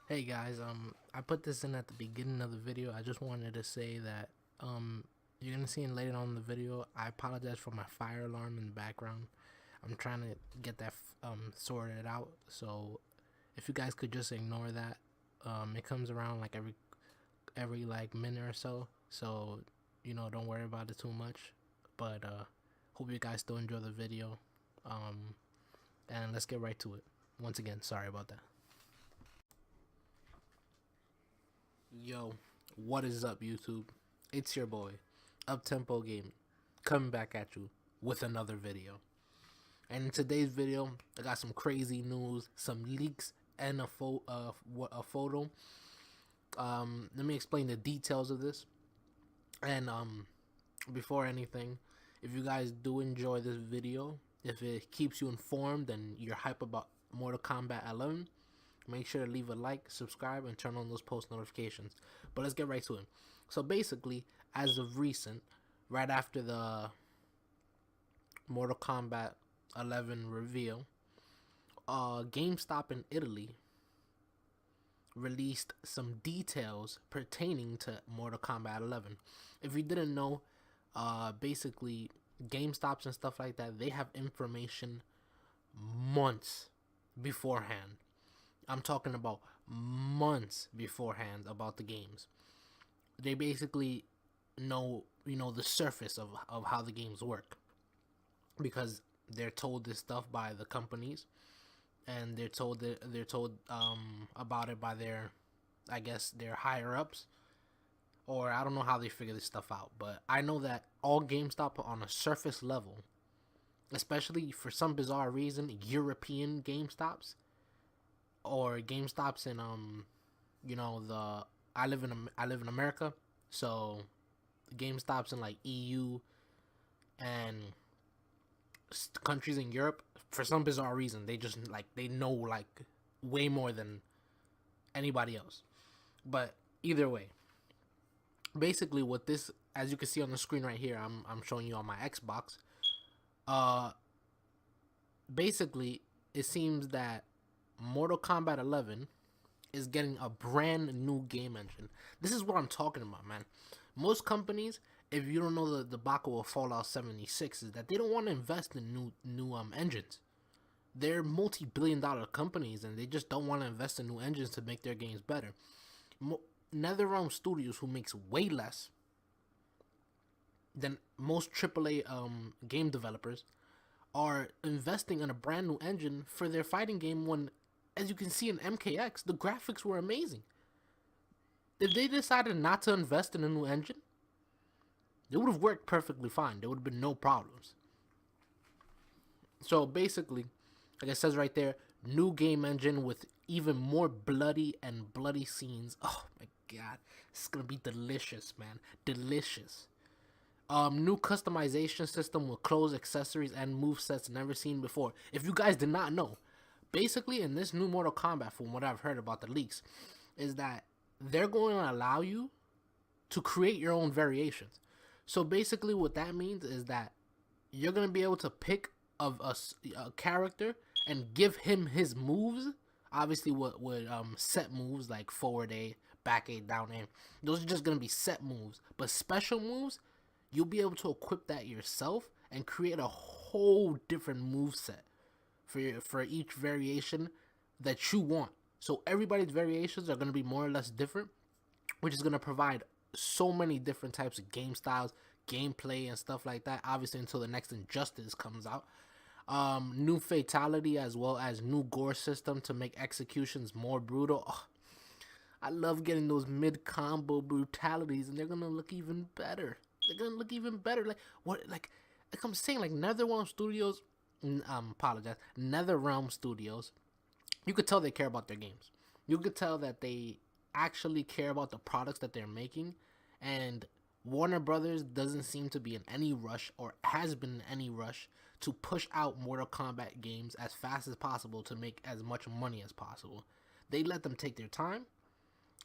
Hey guys, I put this in at the beginning of the video. I just wanted to say that you're gonna see it later on in the video. I apologize for my fire alarm in the background. I'm trying to get that sorted out. So if you guys could just ignore that, it comes around like every like minute or so. So don't worry about it too much. But hope you guys still enjoy the video. Um, and let's get right to it. Once again, sorry about that. Yo, what is up, YouTube? It's your boy, Uptempo Gaming, coming back at you with another video. And in today's video, I got some crazy news, some leaks, and a photo. Let me explain the details of this. And before anything, if you guys do enjoy this video, if it keeps you informed and you're hype about Mortal Kombat 11, make sure to leave a like, subscribe, and turn on those post notifications. But let's get right to it. So basically, as of recent, right after the Mortal Kombat 11 reveal, Gamestop in Italy released some details pertaining to Mortal Kombat 11. If you didn't know, basically GameStops and stuff like that, they have information months beforehand. I'm talking about months beforehand about the games. They basically know, the surface of how the games work because they're told this stuff by the companies, and they're told about it by their, I guess, their higher ups, or I don't know how they figure this stuff out, but I know that all GameStop on a surface level, especially for some bizarre reason, European GameStops or GameStops in the I live in America, so GameStops in like EU and countries in Europe, for some bizarre reason, they just like they know like way more than anybody else. But either way, basically what this, as you can see on the screen right here, I'm showing you on my Xbox. Uh Basically it seems that Mortal Kombat 11 is getting a brand new game engine. This is what I'm talking about, man. Most companies, if you don't know the debacle of Fallout 76, is that they don't want to invest in new engines. They're multi-billion-dollar companies, and they just don't want to invest in new engines to make their games better. NetherRealm Studios, who makes way less than most AAA game developers, are investing in a brand new engine for their fighting game when, as you can see in MKX, the graphics were amazing. If they decided not to invest in a new engine, it would have worked perfectly fine. There would have been no problems. So basically, like it says right there, new game engine with even more bloody scenes. Oh my god, it's gonna be delicious, man. Delicious. New customization system with clothes, accessories, and move sets never seen before. If you guys did not know, basically in this new Mortal Kombat, from what I've heard about the leaks, is that they're going to allow you to create your own variations. So basically, what that means is that you're gonna be able to pick of a character and give him his moves. Obviously, what would set moves like forward A, back A, down A. Those are just gonna be set moves. But special moves, you'll be able to equip that yourself and create a whole different move set for each variation that you want. So everybody's variations are gonna be more or less different, which is gonna provide so many different types of game styles, gameplay, and stuff like that. Obviously, until the next Injustice comes out. New fatality as well as new gore system to make executions more brutal. Oh, I love getting those mid combo brutalities, and they're gonna look even better. They're gonna look even better. Like what? Like I'm saying, like NetherRealm Studios. Apologize. NetherRealm Studios. You could tell they care about their games. You could tell that they actually care about the products that they're making, and Warner Brothers doesn't seem to be in any rush, or has been in any rush, to push out Mortal Kombat games as fast as possible to make as much money as possible. They let them take their time,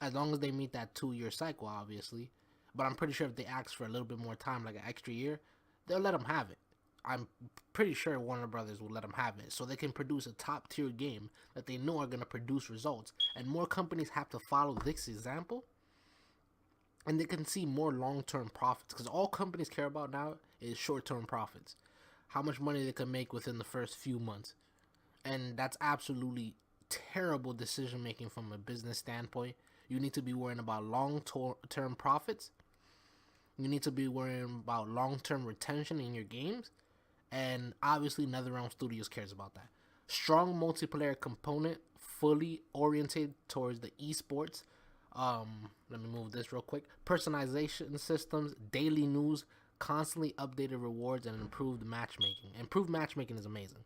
as long as they meet that 2 year cycle, obviously. But I'm pretty sure if they ask for a little bit more time, like an extra year, they'll let them have it. I'm pretty sure Warner Brothers will let them have it, so they can produce a top tier game that they know are going to produce results. And more companies have to follow this example, and they can see more long term profits. Because all companies care about now is short term profits, how much money they can make within the first few months, and that's absolutely terrible decision making from a business standpoint. You need to be worrying about long term profits. You need to be worrying about long term retention in your games, and obviously NetherRealm Studios cares about that. Strong multiplayer component, fully oriented towards the esports. Let me move this real quick. Personalization systems, daily news, constantly updated rewards, and improved matchmaking. Improved matchmaking is amazing.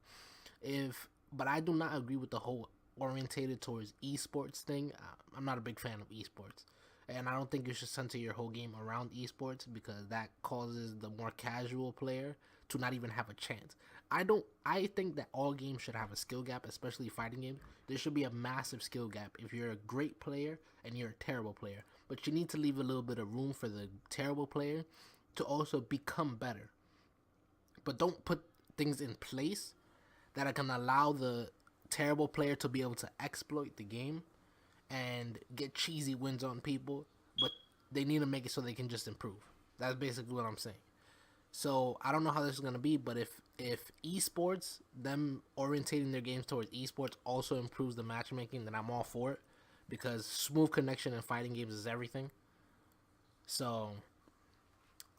But I do not agree with the whole orientated towards esports thing. I'm not a big fan of esports, and I don't think you should center your whole game around esports because that causes the more casual player to not even have a chance. I think that all games should have a skill gap, especially fighting games. There should be a massive skill gap if you're a great player and you're a terrible player. But you need to leave a little bit of room for the terrible player to also become better. But don't put things in place that are gonna allow the terrible player to be able to exploit the game and get cheesy wins on people, but they need to make it so they can just improve. That's basically what I'm saying. So I don't know how this is gonna be, but if esports, them orientating their games towards esports, also improves the matchmaking, then I'm all for it because smooth connection in fighting games is everything. So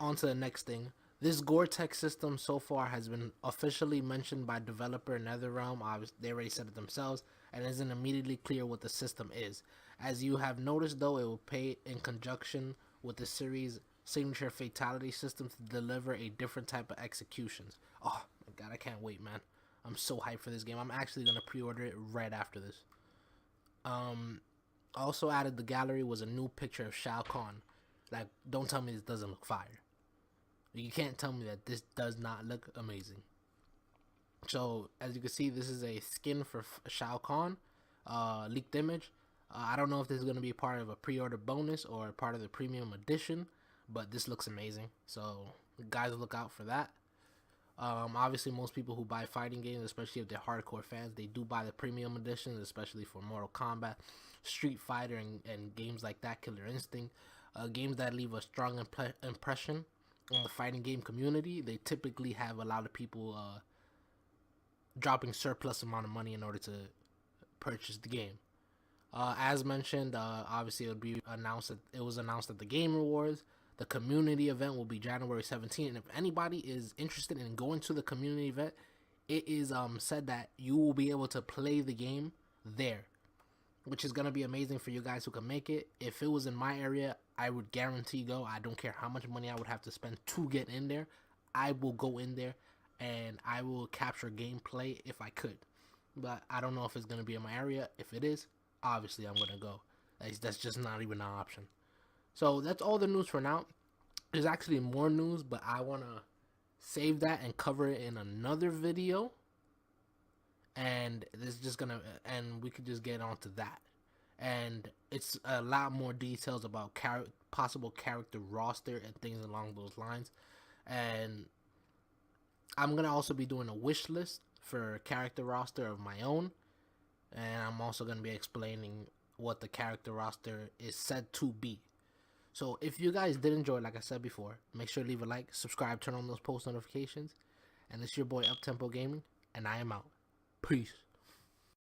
on to the next thing. This Gore-Tex system so far has been officially mentioned by developer NetherRealm. Obviously, they already said it themselves, and isn't immediately clear what the system is. As you have noticed, though, it will pay in conjunction with the series' signature fatality system to deliver a different type of executions. Oh my god, I can't wait, man! I'm so hyped for this game. I'm actually gonna pre-order it right after this. Also added the gallery was a new picture of Shao Kahn. Like, don't tell me this doesn't look fire. You can't tell me that this does not look amazing. So, as you can see, this is a skin for Shao Kahn, leaked image. I don't know if this is going to be part of a pre-order bonus or part of the premium edition, but this looks amazing. So, guys, look out for that. Obviously, most people who buy fighting games, especially if they're hardcore fans, they do buy the premium editions, especially for Mortal Kombat, Street Fighter, and games like that, Killer Instinct. Games that leave a strong impression on the fighting game community. They typically have a lot of people dropping surplus amount of money in order to purchase the game. As mentioned, obviously it was announced at the Game Awards. The community event will be January 17th, and if anybody is interested in going to the community event, it is said that you will be able to play the game there, which is going to be amazing for you guys who can make it. If it was in my area, I would guarantee go. I don't care how much money I would have to spend to get in there. I will go in there and I will capture gameplay if I could. But I don't know if it's going to be in my area. If it is, obviously I'm going to go. That's just not even an option. So that's all the news for now. There's actually more news, but I want to save that and cover it in another video. And this is just gonna, and we could just get on to that. And it's a lot more details about possible character roster and things along those lines. And I'm gonna also be doing a wish list for character roster of my own, and I'm also gonna be explaining what the character roster is said to be. So if you guys did enjoy, like I said before, make sure to leave a like, subscribe, turn on those post notifications. And it's your boy Uptempo Gaming, and I am out. Peace.